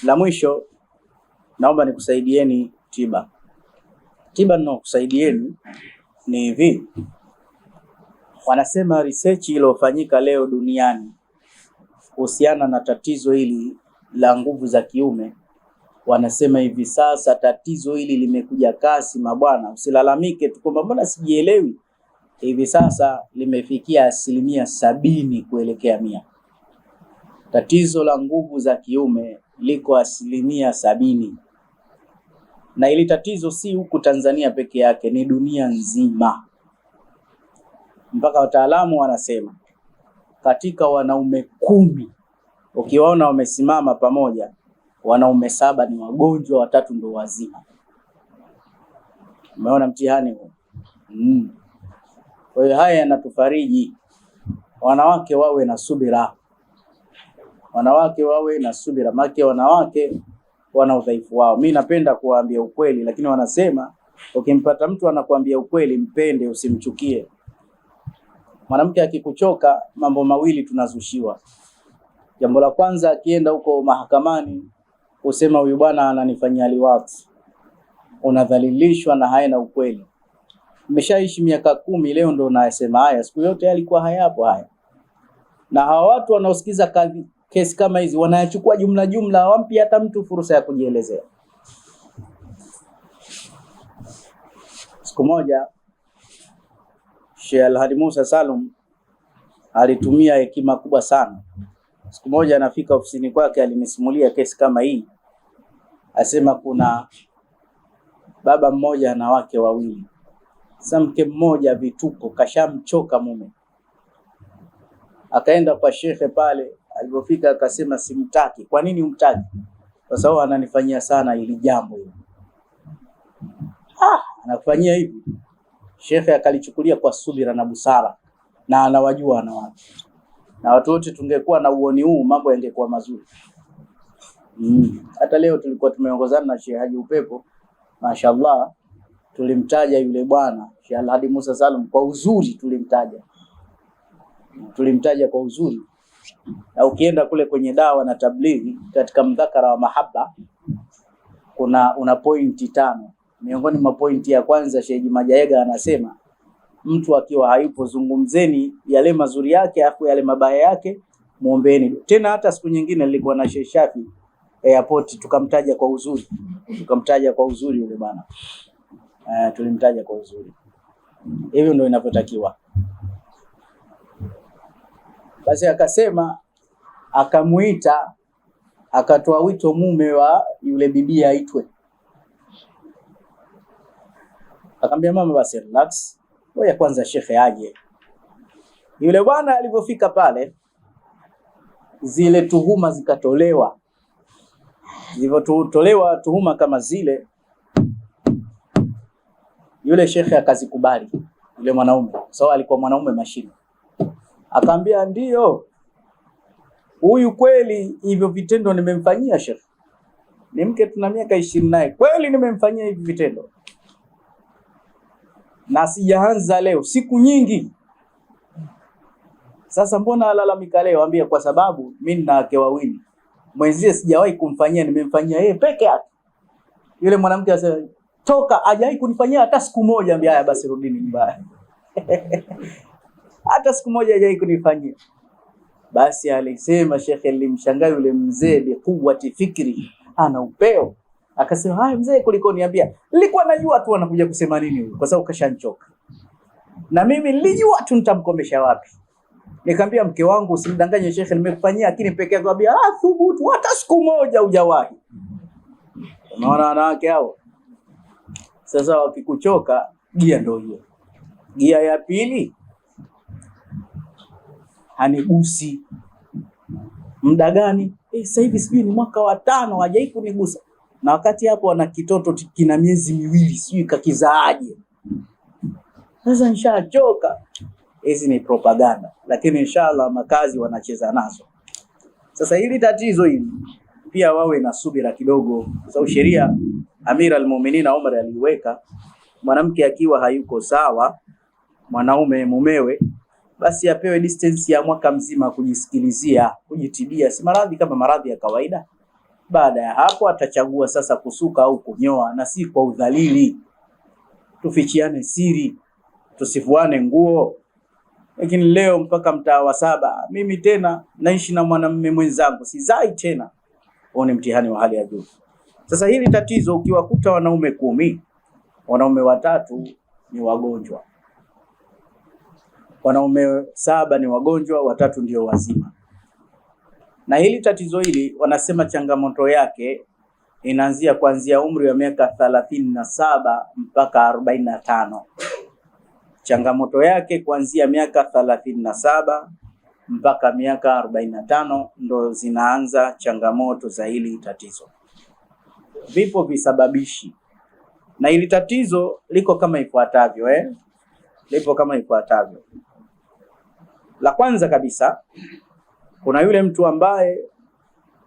La mwisho naomba nikusaidieni tiba. Tiba ninayokusaidieni ni hivi. Wanasema research iliyofanyika leo duniani kuhusiana na tatizo hili la nguvu za kiume, wanasema hivi sasa tatizo hili limekuja kasi mabwana. Usilalamike tu kwamba mbona sijielewi. Hivi sasa limefikia 70% kuelekea 100. Tatizo la nguvu za kiume liko 70%. Na hili tatizo si huku Tanzania peke yake, ni dunia nzima. Mpaka wataalamu wanasema katika wanaume 10 ukiwaona wamesimama pamoja, wanaume 7 ni wagonjwa, 3 ndio wazima. Umeona mtihani huu? Kwa hiyo haya yanatufariji. Wanawake wawe na subira. Wanawake wawe na subira. Maki wanawake wana udhaifu wao. Mimi napenda kuwaambia ukweli, lakini wanasema ukimpata mtu anakuambia ukweli, mpende, usimchukie. Mwanamke akikuchoka, mambo mawili tunazushiwa. Jambo la kwanza, akienda huko mahakamani usema huyu bwana ananifanyia liwati, unadhalilishwa na haina ukweli. Umeshaishi miaka 10, leo ndo unasema haya, siku yote alikuwa hayapo haya. Na hawa watu wanaosikiza kesi kama hizi wanayachukua jumla, hawampi hata mtu fursa ya kujielezea. Siku moja Sheikh Al-Hadi Musa Salum alitumia hekima kubwa sana. Siku moja anafika ofisini kwake, alinisimulia kesi kama hii. Asema kuna baba mmoja na wake wawili. Sasa mke mmoja vituko, kashamchoka mume. Akaenda kwa shekhe pale, alipofika akasema simtaki. Kwa nini umtaki? Kwa sababu ananifanyia sana hili jambo hili. Anafanyia hivi. Shekhe akalichukulia kwa subira na busara, na anawajua wanawake. Na watu wote tungekuwa na uoni huu, mambo yangekuwa mazuri. Hata leo tulikuwa tumeongozana na Sheikh Haji Upepo, mashaallah, tulimtaja yule bwana Sheikh Al-Hadi Musa Salum kwa uzuri, tulimtaja kwa uzuri. Na ukienda kule kwenye dawa na tablighi katika mdhakara wa mahaba, una pointi 5. Miongoni mwa pointi ya kwanza, Sheikh Majaega anasema mtu akiwa hayupo zungumzeni yale mazuri yake, afu yale mabaya yake muombeeni. Tena hata siku nyingine nilikuwa na Sheikh Shafi airport, tukamtaja kwa uzuri yule bwana. Tulimtaja kwa uzuri. Hivyo ndio inavyotakiwa. Basi akasema, akamuita, akatoa wito mume wa yule bibi aitwe. Akamwambia mama, basi relax, ngoja kwanza shekhe aje. Yule bwana alipofika pale, zile tuhuma zikatolewa. Zilipotolewa tuhuma kama zile, yule shekhe akazikubali, yule mwanaume. Sawa, alikuwa mwanaume mashine. Akamwambia ndio, huyu kweli hivyo vitendo nimemfanyia shekhe. Ni mke tuna miaka 20 naye. Kweli nimemfanyia hivi vitendo. Na sijaanza leo, siku nyingi. Sasa mbona alalamika leo? Ambia kwa sababu mimi nina wake wawili. Mwenzie sijawahi kumfanyia, nimemfanyia yeye peke yake. Yule mwanamke asema, toka, hajawahi kunifanyia hata siku moja. Ambia haya basi rudini nyumbani. Hata siku moja hajawahi kunifanyia. Basi alisema shekhe, nilimshangaa yule mzee bi quwwati fikri, ana upeo. Akasema, haya mzee, kuliko niambia, nilikuwa najua tu anakuja kusema nini huyu, kwa sababu kashanchoka. Na mimi nilijua tu nitamkomesha wapi. Nikamwambia mke wangu, usimdanganye shekhe, nimekufanyia lakini peke yako. Ambia thubutu, hata siku moja hujawahi. Unaona wanawake hao? Sasa wakikuchoka, gia ndio hiyo. Gia ya pili, hanigusi. Muda gani? Sasa hivi sijui ni mwaka wa 5 hajawahi kunigusa. Na wakati hapo ana kitoto kina miezi 2, sijui kakizaaje. Sasa nishachoka. Hizi ni propaganda, lakini inshallah makazi wanacheza nazo. Sasa hili tatizo hili pia wawe na subira kidogo, kwa sababu sheria Amir al-Mu'minin Umar aliweka, mwanamke akiwa hayuko sawa mwanaume mumewe, basi apewe distance ya mwaka mzima kujisikilizia, kujitibia, si maradhi kama maradhi ya kawaida. Baada ya hapo atachagua sasa kusuka au kunyoa, na si kwa udhalili. Tufichiane siri, tusifuane nguo. Lakini leo mpaka mtaa wa 7 mimi tena naishi na mwanamume mwenzangu, sizai tena. Huo ni mtihani wa hali ya juu. Sasa hili tatizo ukiwakuta wanaume 10, wanaume 3 ni wagonjwa, wanaume 7 ni wagonjwa, 3 ndio wazima. Na hili tatizo hili wanasema changamoto yake inaanzia kuanzia umri wa miaka 37 mpaka 45. Changamoto yake kuanzia miaka 37 mpaka miaka 45 ndo zinaanza changamoto za hili tatizo. Vipo visababishi, na hili tatizo liko kama ifuatavyo lipo kama ifuatavyo. La kwanza kabisa, kuna yule mtu ambaye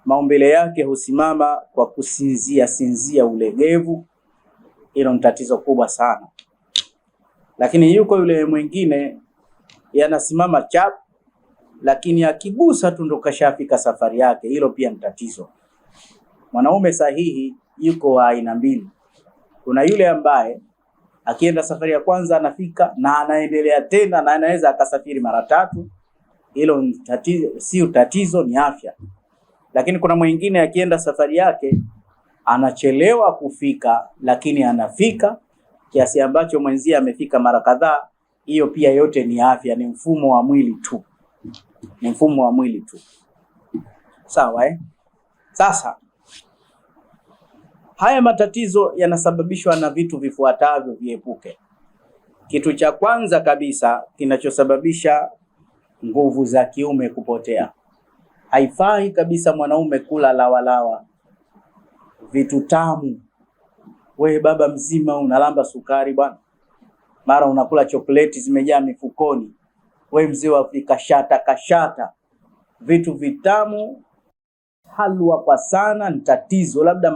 maumbile yake husimama kwa kusinzia ulegevu. Hilo ni tatizo kubwa sana. Lakini yuko yule mwingine yanasimama chap, lakini akigusa tu ndo kashafika safari yake. Hilo pia ni tatizo. Mwanaume sahihi yuko aina mbili. Kuna yule ambaye akienda safari ya kwanza anafika na anaendelea tena na anaweza akasafiri mara 3. Hilo si tatizo, ni afya. Lakini kuna mwingine akienda safari yake anachelewa kufika, lakini anafika kiasi ambacho mwenzie amefika mara kadhaa. Hiyo pia yote ni afya, ni mfumo wa mwili tu. Ni mfumo wa mwili tu. Sawa Sasa haya matatizo yanasababishwa na vitu vifuatavyo, viepuke. Kitu cha kwanza kabisa kinachosababisha nguvu za kiume kupotea. Haifai kabisa mwanaume kula lawalawa, vitu tamu. Wewe baba mzima unalamba sukari bwana, mara unakula chokoleti zimejaa mifukoni. Wewe mzee wa kashata, vitu vitamu, halwa kwa sana ni tatizo. Labda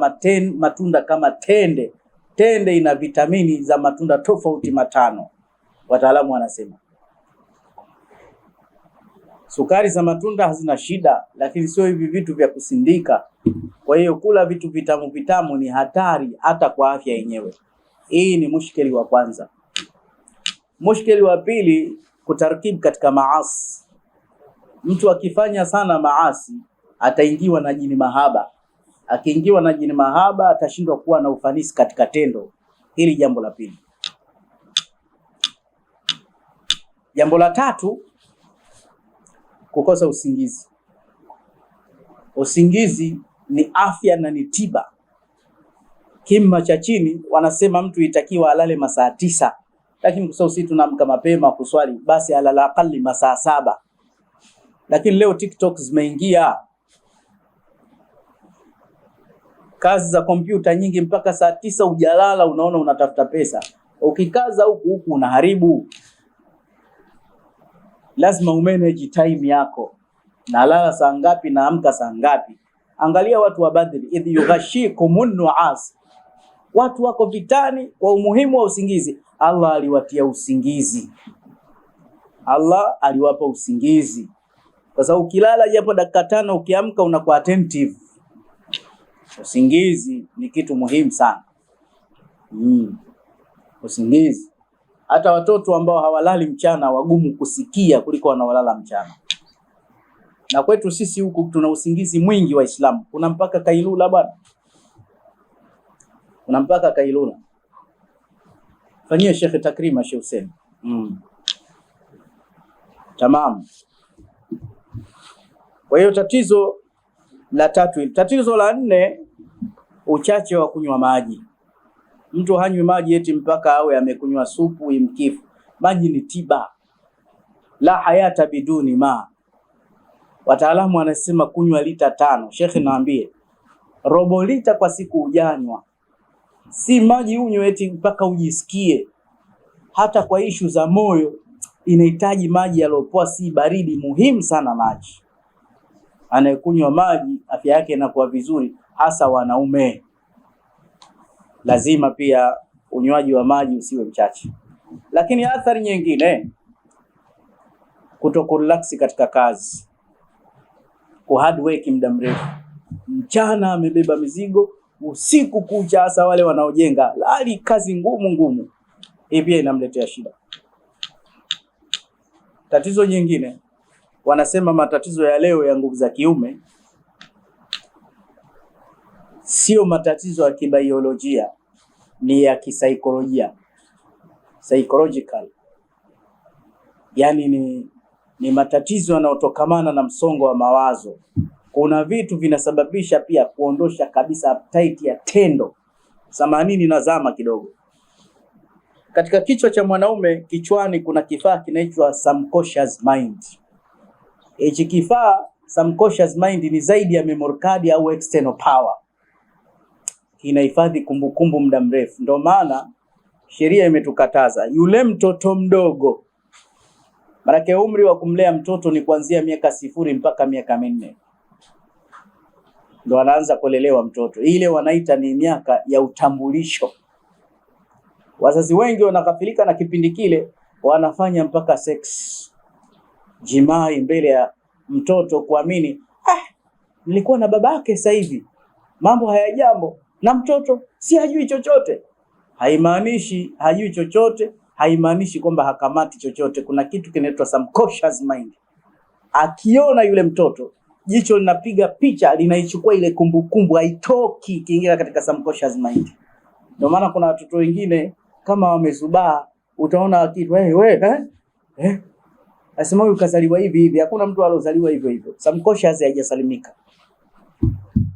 matunda kama tende ina vitamini za matunda tofauti 5, wataalamu wanasema. Sukari za matunda hazina shida, lakini sio hivi vitu vya kusindika. Kwa hiyo kula vitu vitamu ni hatari hata kwa afya yenyewe. Hii ni mushkeli wa kwanza. Mushkeli wa pili, kutarkibu katika maasi. Mtu akifanya sana maasi ataingiwa na jini mahaba. Akiingiwa na jini mahaba atashindwa kuwa na ufanisi katika tendo. Hili jambo la pili. Jambo la tatu, kukosa usingizi. Usingizi ni afya na ni tiba. Kima cha chini wanasema mtu itakiwa alale masaa 9, lakini kwa sababu sisi tunaamka mapema kuswali, basi alala akali masaa 7. Lakini leo TikTok zimeingia, kazi za kompyuta nyingi, mpaka saa 9 hujalala, unaona unatafuta pesa. Ukikaza huku unaharibu. Lazima umanage time yako. Nalala saa ngapi, naamka saa ngapi? Angalia watu wa Badri, idh yughashikumun nu'as. Watu wako vitani kwa umuhimu wa usingizi. Allah aliwatia usingizi. Allah aliwapa usingizi. Kwa sababu ukilala japo dakika 5 ukiamka unakuwa attentive. Usingizi ni kitu muhimu sana. Usingizi. Hata watoto ambao hawalali mchana wagumu kusikia kuliko wanaolala mchana. Na kwetu sisi huku tuna usingizi mwingi Waislamu. Kuna mpaka kailula bwana. Kuna mpaka kailula. Fanyia Sheikh takrima Sheikh Hussein. Tamam. Kwa hiyo tatizo la 3. Tatizo la 4, uchache wa kunywa maji. Mtu hanywi maji eti mpaka awe amekunywa supu imkifu. Maji ni tiba. La hayata biduni ma. Wataalamu wanasema kunywa lita 5. Sheikh naambie, robo lita kwa siku ujanywa. Si maji unywe eti mpaka ujisikie. Hata kwa ishu za moyo inahitaji maji yalopoa, si baridi. Muhimu sana maji. Anayekunywa maji afya yake inakuwa vizuri, hasa wanaume. Lazima pia unywaji wa maji usiwe mchache. Lakini athari nyingine, kutokurelax katika kazi, kuhard work muda mrefu. mchana amebeba mizigo, usiku kucha, hasa wale wanaojenga, lali kazi ngumu. Hii pia inamletea shida. Tatizo jingine, wanasema matatizo ya leo ya nguvu za kiume sio matatizo ya kibiolojia, ni ya kisaikolojia, psychological. Yani ni matatizo yanayotokamana na msongo wa mawazo. Kuna vitu vinasababisha pia kuondosha kabisa appetite ya tendo. Samanini nazama kidogo. Katika kichwa cha mwanaume, kichwani kuna kifaa kinaitwa subconscious mind. Hichi kifaa subconscious mind ni zaidi ya memory card au external power. Kinahifadhi kumbukumbu muda mrefu. Ndio maana sheria imetukataza yule mtoto mdogo. Maana umri wa kumlea mtoto ni kuanzia miaka 0 mpaka miaka 4. Ndio anaanza kulelewa mtoto. Ile wanaita ni miaka ya utambulisho. Wazazi wengi wanakafilika na kipindi kile, wanafanya mpaka sex, jimai mbele ya mtoto, kuamini nilikuwa na babake sasa hivi mambo hayajambo, na mtoto si hajui chochote. Haimaanishi hajui chochote, haimaanishi kwamba hakamati chochote. Kuna kitu kinaitwa subconscious mind. Akiona yule mtoto, jicho linapiga picha, linaichukua ile kumbukumbu, haitoki, kiingia katika subconscious mind. Ndio maana kuna watoto wengine kama wamezubaa, utaona kitu asema huyu kazaliwa hivi. Hakuna mtu alozaliwa hivyo. Subconscious haijasalimika.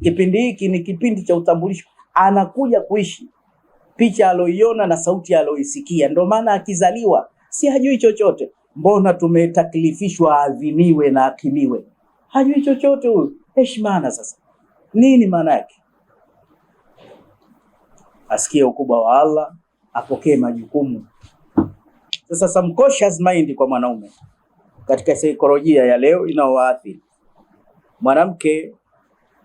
Kipindi hiki ni kipindi cha utambulisho. Anakuja kuishi picha aloiona na sauti aloisikia. Ndio maana akizaliwa si hajui chochote. Mbona tumetaklifishwa adhiniwe na akimiwe? Hajui chochote huyu. Heshimana sasa. Nini maana yake? Asikie ukubwa wa Allah, apokee majukumu. Sasa subconscious mind kwa mwanaume katika saikolojia ya leo inawaathiri mwanamke.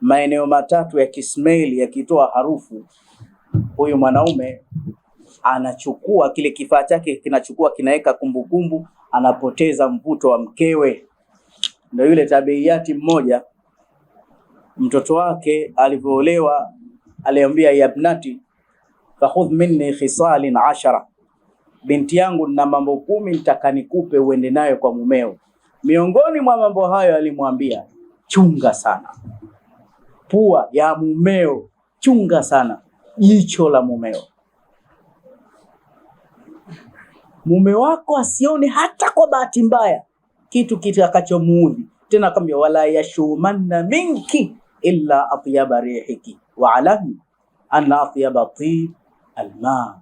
Maeneo matatu ya kismeli yakitoa harufu, huyu mwanaume anachukua kile kifaa chake, kinachukua kinaweka kumbukumbu, anapoteza mvuto wa mkewe. Ndio yule tabiiyati mmoja, mtoto wake alivyoolewa aliambia, yabnati fakhudh minni khisalin 10, binti yangu na mambo 10 nitaka nikupe uende nayo kwa mumeo. Miongoni mwa mambo hayo alimwambia, chunga sana pua ya mumeo, chunga sana jicho la mumeo. Mume wako asione hata kwa bahati mbaya kitu kitakachomuudhi. Tena akamwambia, wala yashumanna minki illa atyaba rihiki wa alami anna atyaba tib alma.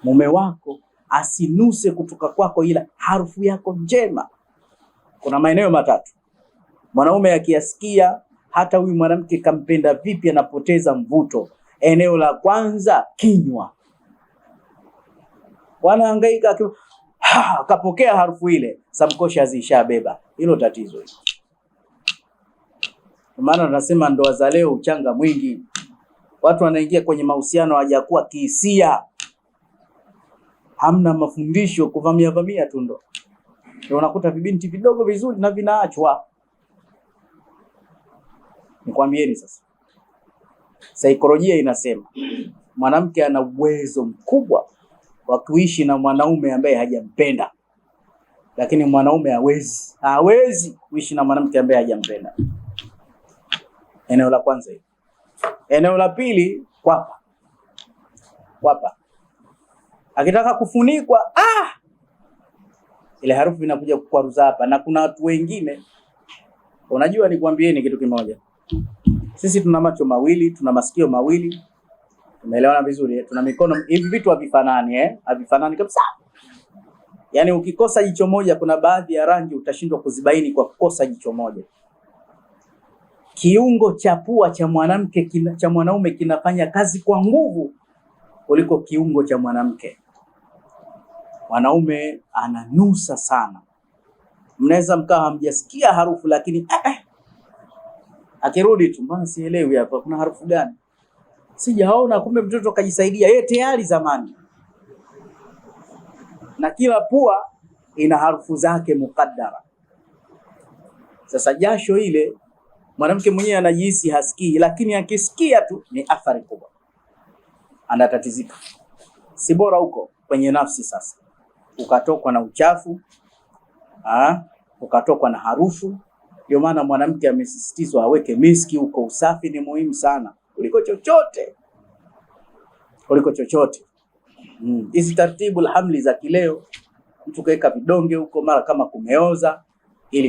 Mume wako asinuse kutoka kwako ila harufu yako njema. Kuna maeneo matatu mwanaume akiasikia, hata huyu mwanamke kampenda vipi, anapoteza mvuto. Eneo la kwanza, kinywa. Wanahangaika akapokea harufu ile, subconscious ishabeba hilo tatizo hilo. Maana tunasema ndoa za leo uchanga mwingi. Watu wanaingia kwenye mahusiano hajakuwa kihisia. Hamna mafundisho, kuvamia tu ndo. Ndio unakuta vibinti vidogo vizuri na vinaachwa. Nikwambieni sasa, saikolojia inasema mwanamke ana uwezo mkubwa wa kuishi na mwanaume ambaye hajampenda, lakini mwanaume hawezi kuishi na mwanamke ambaye hajampenda. Eneo la kwanza hili. Eneo la pili, kwapa. Akitaka kufunikwa, ile harufu inakuja kukwaruza hapa. Na kuna watu wengine, unajua nikwambieni kitu kimoja. Sisi tuna macho mawili, tuna masikio mawili. Tumeelewana vizuri, tuna mikono. Hivi vitu havifanani, havifanani kabisa. Yaani ukikosa jicho moja, kuna baadhi ya rangi utashindwa kuzibaini kwa kukosa jicho moja. Kiungo cha pua cha mwanamke cha mwanaume kinafanya kazi kwa nguvu kuliko kiungo cha mwanamke. Mwanaume ananusa sana. Mnaweza mkawa hamjasikia harufu, lakini akirudi tu, mbona sielewi hapa kuna harufu gani? Sijaona, kumbe mtoto kajisaidia yeye tayari zamani. Na kila pua ina harufu zake mukaddara. Sasa jasho ile mwanamke mwenyewe anajihisi hasikii, lakini akisikia tu ni athari kubwa, anatatizika. Si bora huko kwenye nafsi sasa ukatokwa na uchafu, ukatokwa na harufu. Ndio maana mwanamke amesisitizwa aweke miski huko. Usafi ni muhimu sana kuliko chochote. Hizi taratibu hamli za kileo, mtu kaweka vidonge huko mara kama kumeoza, ili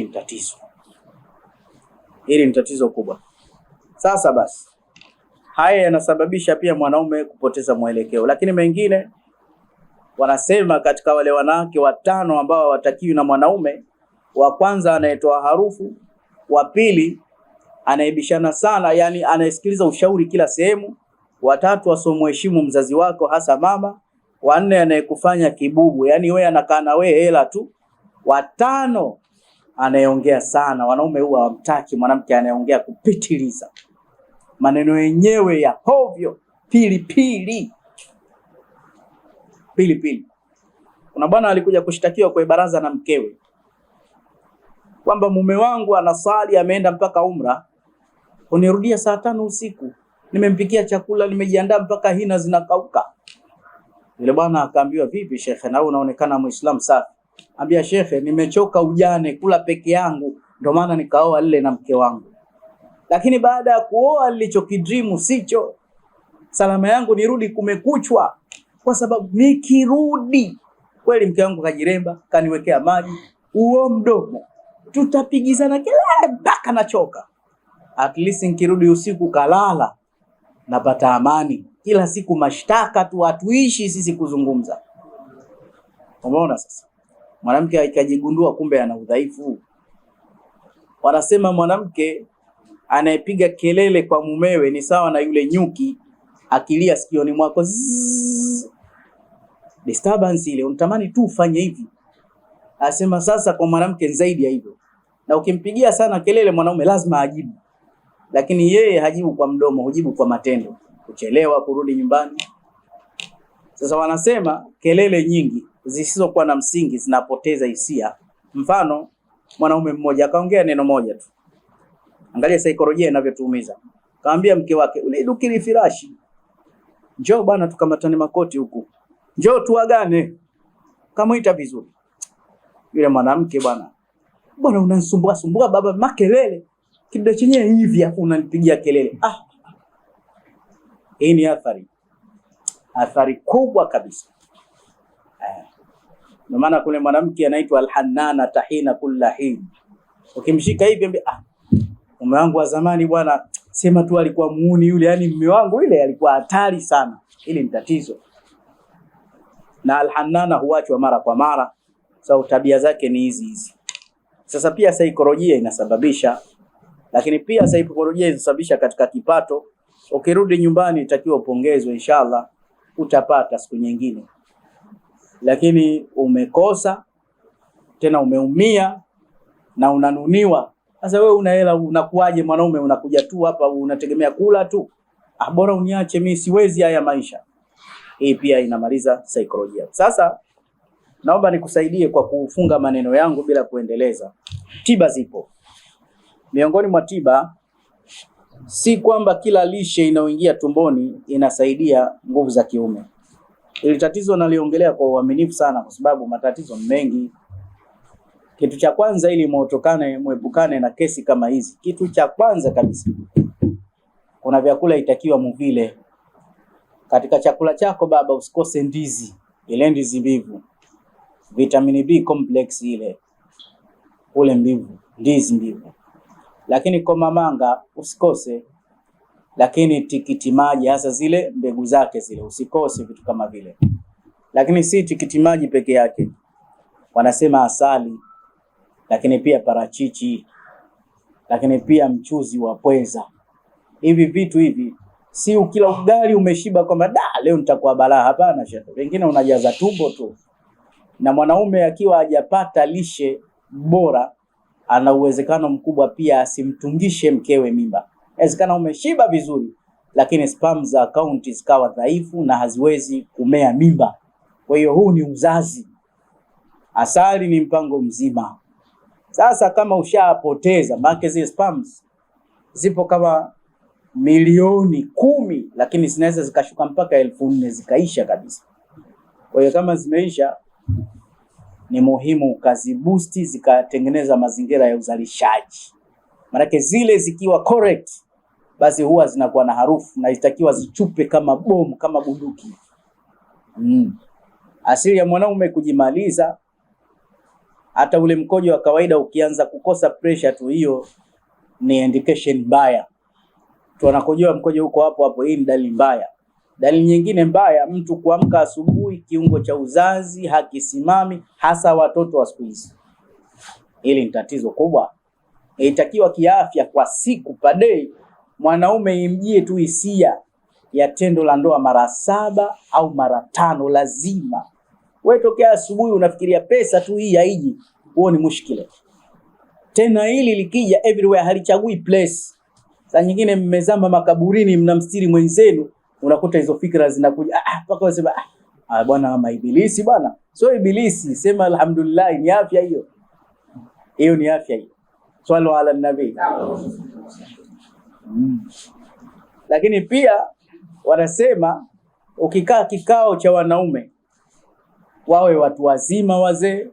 ni tatizo kubwa. Sasa basi, haya yanasababisha pia mwanaume kupoteza mwelekeo. Lakini mengine wanasema katika wale wanawake 5 ambao hawatakiwi na mwanaume, wa kwanza anayetoa harufu, wa pili anaibishana sana, yani anasikiliza ushauri kila sehemu, wa 3 asomheshimu mzazi wako hasa mama, wa 4 anayekufanya kibubu, yani wewe anakaa na wewe hela tu, wa 5 anayeongea sana. Wanaume huwa hawamtaki mwanamke anayeongea kupitiliza, maneno yenyewe ya hovyo, pilipili. Kuna bwana alikuja kushtakiwa kwa baraza na mkewe kwamba mume wangu anasali, ameenda mpaka umra, unirudia saa 5 usiku, nimempikia chakula, nimejiandaa mpaka hina zinakauka. Yule bwana akaambiwa, vipi shekhe, na unaonekana Muislamu safi? Ambia, shekhe, nimechoka ujane, kula peke yangu, ndio maana nikaoa lile na mke wangu. Lakini baada ya kuoa nilichokidream sicho. Salama yangu nirudi kumekuchwa, kwa sababu nikirudi kweli mke wangu kajiremba, kaniwekea maji, uo mdomo, tutapigizana kelele mpaka nachoka. At least nikirudi usiku kalala, napata amani. Kila siku mashtaka tu, hatuishi sisi kuzungumza. Umeona sasa? Mwanamke akajigundua kumbe ana udhaifu. Wanasema mwanamke anayepiga kelele kwa mumewe ni sawa na yule nyuki akilia sikioni mwako. Disturbance ile, unatamani tu ufanye hivi. Asema sasa kwa mwanamke zaidi ya hivyo. Na ukimpigia sana kelele mwanaume lazima ajibu. Lakini yeye hajibu kwa mdomo, hujibu kwa matendo. Kuchelewa kurudi nyumbani. Sasa wanasema kelele nyingi zisizokuwa na msingi zinapoteza hisia. Mfano, mwanaume mmoja akaongea neno moja tu. Angalia saikolojia inavyotuumiza. Kaambia mke wake, "Unidukiri firashi. Njoo bwana tukamatane makoti huku. Njoo tuagane." Kamuita vizuri. Yule mwanamke, bwana unanisumbua baba, makelele. Kidogo chenyewe hivi hapo unanipigia kelele. Hii ni athari kubwa kabisa. Ndio maana kuna mwanamke anaitwa Al-Hannana tahina kullahin. Ukimshika hivi mume wangu wa zamani bwana, sema tu alikuwa muuni yule, yani mume wangu yule alikuwa hatari sana. Hili ni tatizo. Na Al-Hannana huachwa mara kwa mara, sababu tabia zake ni hizi. Sasa pia saikolojia inasababisha, lakini pia saikolojia inasababisha katika kipato. Ukirudi nyumbani itakiwa upongezwe, inshallah utapata siku nyingine. Lakini umekosa, tena umeumia na unanuniwa. Sasa wewe una hela, unakuaje mwanaume, unakuja tu hapa unategemea kula tu? Bora uniache mimi, siwezi haya maisha. Hii pia inamaliza saikolojia. Sasa naomba nikusaidie kwa kufunga maneno yangu bila kuendeleza. Tiba zipo. Miongoni mwa tiba, si kwamba kila lishe inayoingia tumboni inasaidia nguvu za kiume. Ili tatizo naliongelea kwa uaminifu sana, kwa sababu matatizo mengi. Kitu cha kwanza, ili muepukane na kesi kama hizi, kitu cha kwanza kabisa, kuna vyakula itakiwa muvile. Katika chakula chako baba, usikose ndizi, ile ndizi mbivu, vitamini B complex ile, ule mbivu, ndizi mbivu. Lakini kwa mamanga usikose, lakini tikiti maji, hasa zile mbegu zake zile, usikose vitu kama vile. Lakini si tikiti maji peke yake, wanasema asali, lakini pia parachichi, lakini pia mchuzi wa pweza. Hivi vitu hivi, si ukila ugali umeshiba kwamba leo nitakuwa balaa. Hapana shaka, wengine unajaza tumbo tu. Na mwanaume akiwa hajapata lishe bora, ana uwezekano mkubwa pia asimtungishe mkewe mimba. Inawezekana umeshiba vizuri, lakini sperm za akaunti zikawa dhaifu na haziwezi kumea mimba. Kwa hiyo huu ni uzazi. Asali ni mpango mzima. Sasa kama ushapoteza, maana zile sperms zipo kama milioni 10, lakini zinaweza zikashuka mpaka 4,000 zikaisha kabisa. Kwa hiyo kama zimeisha, ni muhimu ukaziboost zikatengeneza mazingira ya uzalishaji. Maana zile zikiwa correct, basi huwa zinakuwa na harufu na itakiwa zichupe kama bomu, kama bunduki. Asili ya mwanaume kujimaliza. Hata ule mkojo wa kawaida ukianza kukosa pressure tu, hiyo ni indication mbaya. Tunakojoa mkojo huko hapo hapo, hii ni dalili mbaya. Dalili nyingine mbaya, mtu kuamka asubuhi kiungo cha uzazi hakisimami, hasa watoto wa siku hizi. Hili ni tatizo kubwa. Itakiwa kiafya kwa siku per day mwanaume imjie tu hisia ya tendo la ndoa mara 7 au mara 5 lazima. Wewe tokea asubuhi unafikiria pesa tu, hii haiji, huo ni mushkila. Tena hili likija everywhere, halichagui place. Saa nyingine mmezama makaburini, mnamstiri mwenzenu, unakuta hizo fikra zinakuja mpaka unasema bwana maibilisi bwana. So ibilisi, sema alhamdulillah, ni afya hiyo. Hiyo ni afya hiyo. Swalla ala nabii. Lakini pia wanasema ukikaa kikao cha wanaume, wawe watu wazima, wazee,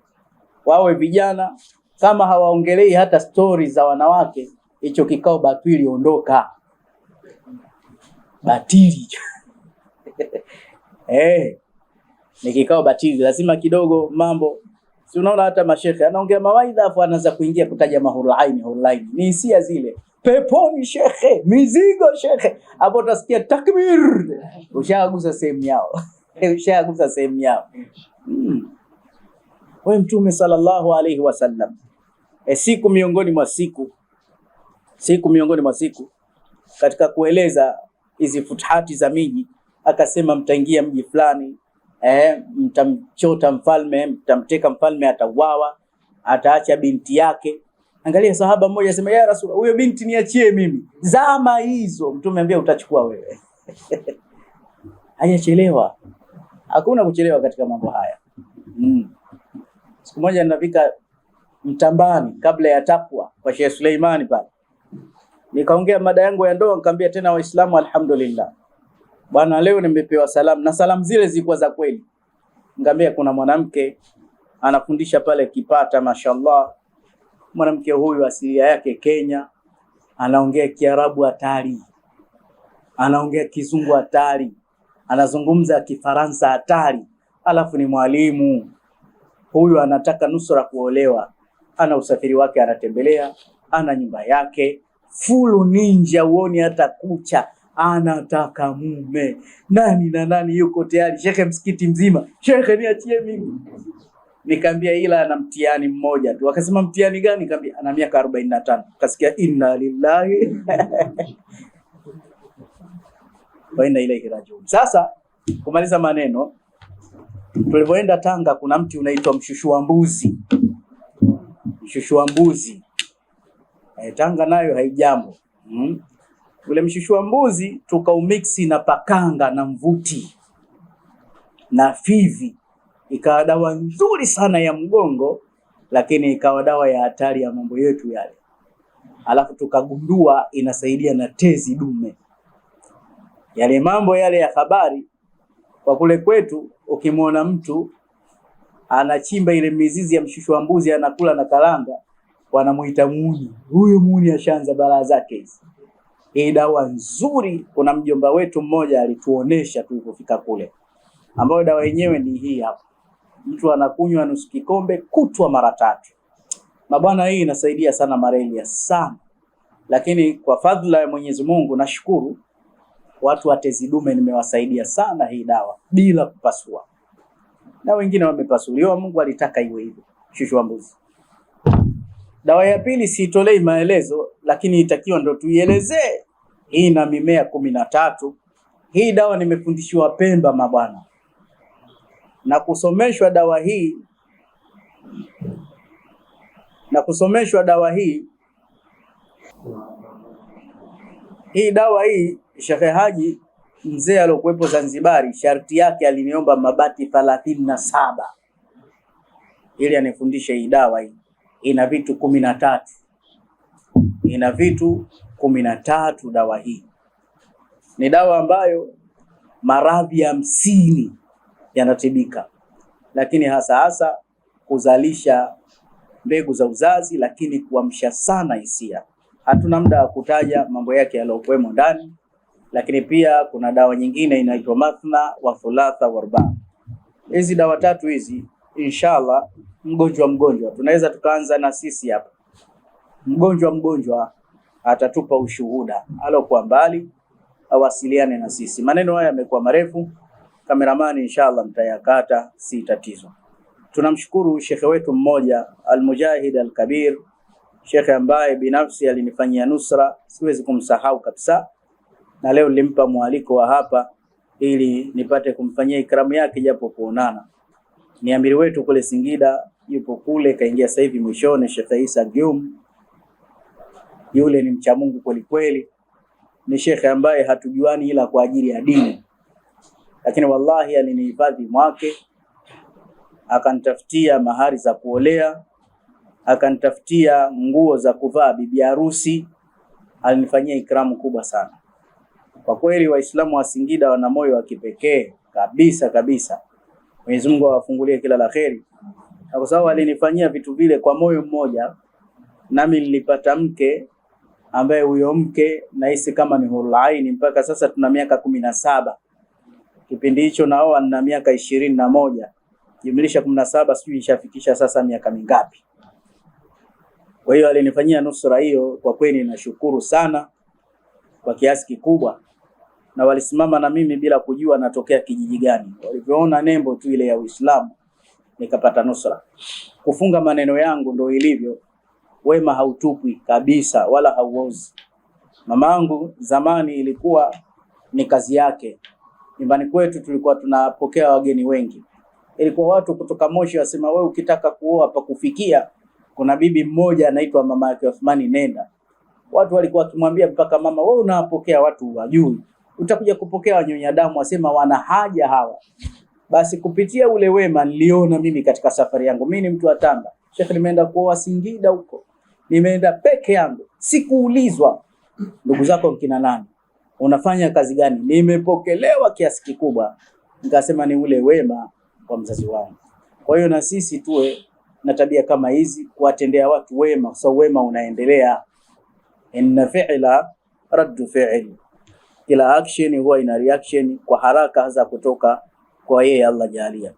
wawe vijana, kama hawaongelei hata stories za wanawake, hicho kikao batili, ondoka. Batili. Ni kikao batili, lazima kidogo mambo. Si unaona hata mashekhe anaongea mawaidha afu anaanza kuingia kutaja mahulaini, hulaini. Ni hisia zile. Peponi shekhe, mizigo shekhe. Hapo utasikia takbir. Ushagusa sehemu yao. Ushagusa sehemu yao. Wewe Mtume sallallahu alaihi wasallam, siku miongoni mwa siku katika kueleza hizi futhati za miji, akasema mtaingia mji fulani, mtamchota mfalme, mtamteka mfalme, atauawa, ataacha binti yake. Angalia sahaba mmoja asema, ya Rasul, huyo binti niachie mimi. Zama hizo Mtume ambia utachukua wewe. Hajachelewa. Hakuna kuchelewa katika mambo haya. Siku moja ninafika Mtambani kabla ya takwa kwa Sheikh Suleimani pale. Nikaongea mada yangu ya ndoa, nikamwambia tena Waislamu, alhamdulillah. Bwana leo nimepewa salamu, na salamu zile zilikuwa za kweli. Nikamwambia kuna mwanamke anafundisha pale Kipata, mashallah. Mwanamke huyu asilia yake Kenya, anaongea Kiarabu hatari, anaongea Kizungu hatari, anazungumza Kifaransa hatari, alafu ni mwalimu. Huyu anataka nusura kuolewa, ana usafiri wake, anatembelea, ana nyumba yake, full ninja, uoni hata kucha, anataka mume. Nani na nani yuko tayari? Shekhe msikiti mzima, shekhe niachie mimi. Nikamwambia ila ana mtihani mmoja tu. Akasema mtihani gani? Nikamwambia ana miaka 45. Kasikia inna lillahi wa inna ilaihi rajiun. Sasa kumaliza maneno, tulipoenda Tanga kuna mti unaitwa mshushu mbuzi. Mshushu mbuzi. Tanga nayo haijambo. Ule mshushu mbuzi tukaumixi na pakanga na mvuti na fivi, ikawa dawa nzuri sana ya mgongo, lakini ikawa dawa ya hatari ya mambo yetu yale. Alafu tukagundua inasaidia na tezi dume. Yale mambo yale ya habari kwa kule kwetu, ukimwona mtu anachimba ile mizizi ya mshushu wa mbuzi anakula na kalanga, wanamuita muni. Huyo muni ashaanza balaa zake hizi. Hii dawa nzuri, kuna mjomba wetu mmoja alituonesha tulipofika kule, ambayo dawa yenyewe ni hii hapa. Mtu anakunywa nusu kikombe kutwa mara 3. Mabwana, hii inasaidia sana malaria sana. Lakini kwa fadhila ya Mwenyezi Mungu nashukuru watu wa tezi dume nimewasaidia sana hii dawa bila kupasua. Na wengine wamepasuliwa, Mungu alitaka iwe hivyo. Shushu wa mbuzi. Dawa ya pili siitolei maelezo, lakini itakiwa ndo tuielezee. Hii na mimea 13. Hii dawa nimefundishiwa Pemba mabwana, na kusomeshwa dawa hii hii dawa hii Sheikh Haji mzee aliyokuepo Zanzibari, sharti yake aliniomba mabati 37 ili anifundishe hii dawa hii. ina vitu 13. Ina vitu 13 dawa hii. Ni dawa ambayo maradhi 50 yanatibika, lakini hasa kuzalisha mbegu za uzazi, lakini kuamsha sana hisia. Hatuna muda wa kutaja mambo yake yaliyokuwemo ndani, lakini pia kuna dawa nyingine inaitwa mathna wa thulatha wa ruba. Hizi dawa 3 hizi inshallah, mgonjwa tunaweza tukaanza na sisi hapa. Mgonjwa atatupa ushuhuda, alokuwa mbali awasiliane na sisi. Maneno haya yamekuwa marefu, kameramani inshallah mtayakata, si tatizo. Tunamshukuru shekhe wetu mmoja Al-Mujahid Al-Kabir, shekhe ambaye binafsi alinifanyia nusra, siwezi kumsahau kabisa, na leo nilimpa mwaliko wa hapa ili nipate kumfanyia ikramu yake japo kuonana. Ni amiri wetu kule Singida, yupo kule kaingia sasa hivi mwishoni, Sheikh Isa Gyum. Yule ni mcha Mungu kweli kweli, ni shekhe ambaye hatujuani ila kwa ajili ya dini, lakini wallahi alinihifadhi mwake, akanitafutia mahari za kuolea, akanitafutia nguo za kuvaa bibi harusi, alinifanyia ikramu kubwa sana. Kwa kweli Waislamu wa Singida wana moyo wa kipekee kabisa. Mwenyezi Mungu awafungulie kila la kheri. Kwa sababu alinifanyia vitu vile kwa moyo mmoja, nami nilipata mke ambaye huyo mke nahisi kama ni hurul aini. Mpaka sasa tuna miaka 17. Kipindi hicho nao na miaka 21. Jumlisha 17, sijui ishafikisha sasa miaka mingapi. Kwa hiyo alinifanyia nusura hiyo, kwa kweli nashukuru sana kwa kiasi kikubwa. Na walisimama na mimi bila kujua natokea kijiji gani. Walivyoona nembo tu ile ya Uislamu, nikapata nusra. Kufunga maneno yangu ndio ilivyo. Wema hautupwi kabisa wala hauozi. Mamangu zamani ilikuwa ni kazi yake. Nyumbani kwetu tulikuwa tunapokea wageni wengi. Ilikuwa watu kutoka Moshi wasema, wewe ukitaka kuoa pa kufikia, kuna bibi mmoja anaitwa mama yake Uthmani, nenda. Watu walikuwa wakimwambia mpaka mama, wewe unapokea watu wajui, utakuja kupokea wanyonya damu, wasema wana haja hawa. Basi kupitia ule wema niliona mimi katika safari yangu. Mimi ni mtu wa Tanga. Sheikh, nimeenda kuoa Singida huko. Nimeenda peke yangu. Sikuulizwa ndugu zako mkina nani, unafanya kazi gani. Nimepokelewa kiasi kikubwa. Nikasema ni ule wema wa mzazi wangu. Kwa hiyo na sisi tuwe na tabia kama hizi, kuwatendea watu wema, kwa wema unaendelea. Inna fi'la raddu fi'l. Kila action huwa ina reaction kwa haraka, hasa kutoka kwa yeye Allah jalia.